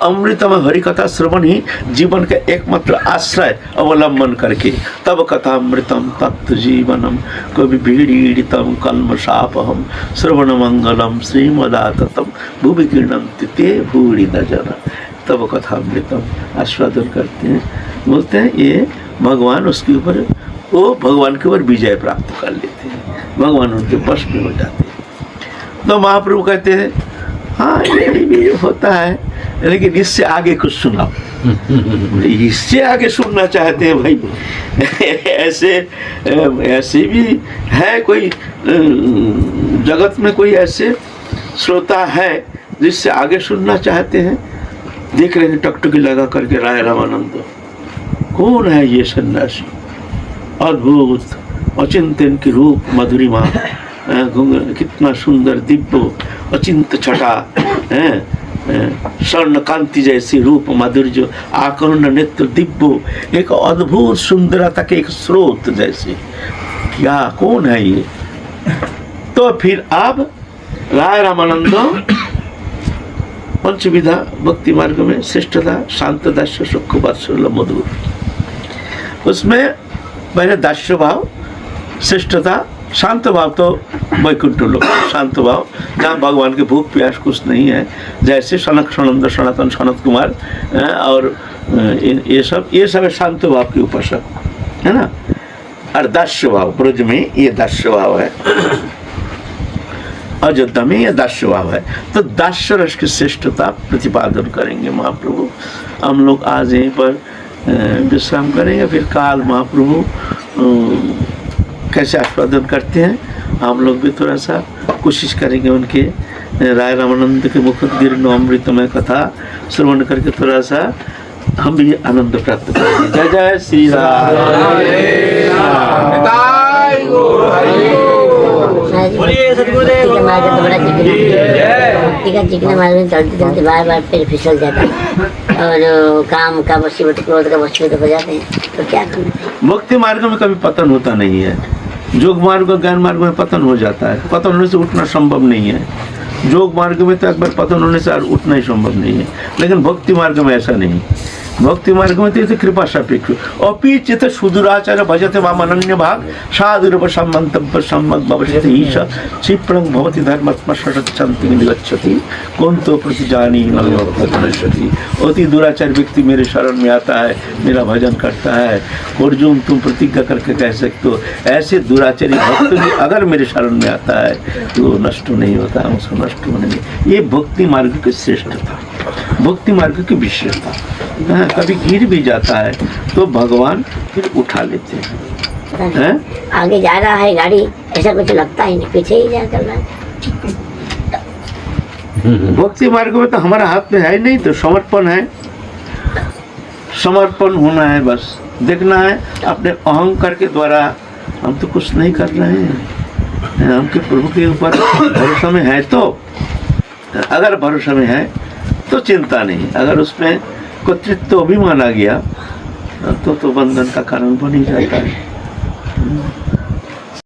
अमृतम हरिकथा श्रवण ही जीवन का एकमात्र आश्रय अवलंबन करके तब कथा अमृतम तत्व जीवनम कवि भीड़ीड़ितम कल्मषापहम श्रवण मंगलम श्रीमदाततम भूवि किरणंति ते भूरि न जन, तब कथा अमृतम आस्वादन करते हैं, बोलते हैं ये भगवान उसके ऊपर, वो भगवान के ऊपर विजय प्राप्त कर लेते हैं, भगवान उनके वश में हो जाते हैं। तो महाप्रभु कहते हैं हाँ ये भी होता है, लेकिन इससे आगे कुछ सुनाओ। इससे आगे सुनना चाहते हैं भाई, ऐसे भी है कोई जगत में, कोई ऐसे श्रोता है जिससे आगे सुनना चाहते हैं। देख रहे हैं टकटकी लगा करके राय रामानंद, कौन है ये सन्यासी, अद्भुत अचिंतन की रूप मधुरिमा, कितना सुंदर दिव्य अचिंत छटा, स्वर्ण कांति जैसी रूप माधुर्य, आकर्ण नेत्र दिव्य, एक अद्भुत सुंदरता के एक स्रोत जैसे, क्या कौन है ये। तो फिर अब राय रामानंद पंचविधा भक्ति मार्ग में श्रेष्ठता शांत दास्य सुख वात्सल्य मधुर, उसमें पहले दास्य भाव, श्रेष्ठता, शांत भाव तो वैकुंठ लोक, शांत भाव जहाँ भगवान के भूख प्यास कुछ नहीं है, जैसे सनक सनंद सनातन सनत कुमार और ये सब शांत भाव के उपासक है ना। और दास्य भाव ब्रज में ये दास्य भाव है, अयोध्या में यह दास्य भाव है। तो दास्य रस की श्रेष्ठता प्रतिपादन करेंगे महाप्रभु। हम लोग आज यहीं पर विश्राम करेंगे, फिर काल महाप्रभु कैसे आस्वादन करते हैं हम लोग भी थोड़ा सा कोशिश करेंगे, उनके राय रामानंद के मुखोद्गीर्ण अमृतमय कथा श्रवण करके थोड़ा सा हम भी आनंद प्राप्त करेंगे। जय जय श्री राम। चिकना मार्ग में चलते चलते बार बार फिर फिसल जाता है और काम का मुसीबत क्रोध का मुसीबत हो जाते हैं, तो क्या करना। भक्ति मार्ग में कभी पतन होता नहीं है, योग मार्ग और ज्ञान मार्ग में पतन हो जाता है, पतन होने से उठना संभव नहीं है। योग मार्ग में तो एक बार पतन होने से उठना ही संभव नहीं है, लेकिन भक्ति मार्ग में ऐसा नहीं। भक्ति मार्ग में तो कृपा सापेक्ष अपि चित सुदुराचार भजते माम अनन्य भाग साधुरव सम्मंतव्य सम्मत भवति ईश क्षिप्रं भवति धर्मात्मा षट्छन्ति निगच्छति कौन तो प्रतिजानी नमस्ति। अति दुराचार व्यक्ति मेरे शरण में आता है, मेरा भजन करता है। अर्जुन तुम प्रतिज्ञा करके कह सकते हो, ऐसे दुराचारी भक्त भी अगर मेरे शरण में आता है तो नष्ट नहीं होता, उसको नष्ट होने में। ये भक्ति मार्ग की श्रेष्ठता, भक्ति मार्ग की विशेषता। कभी गिर भी जाता है तो भगवान फिर उठा लेते हैं। आगे जा रहा है गाड़ी, ऐसा कुछ लगता ही नहीं, पीछे ही जा चल रहा है। भक्ति मार्ग में तो हमारा हाथ में है नहीं, तो समर्पण है, समर्पण होना है, बस देखना है अपने अहंकार के द्वारा हम तो कुछ नहीं कर रहे हैं, हमके प्रभु के ऊपर भरोसा में है। तो अगर भरोसा में है तो चिंता नहीं, अगर उसमें कर्तृत्व तो अभिमान आ गया तो बंधन का कारण बन ही जाता है।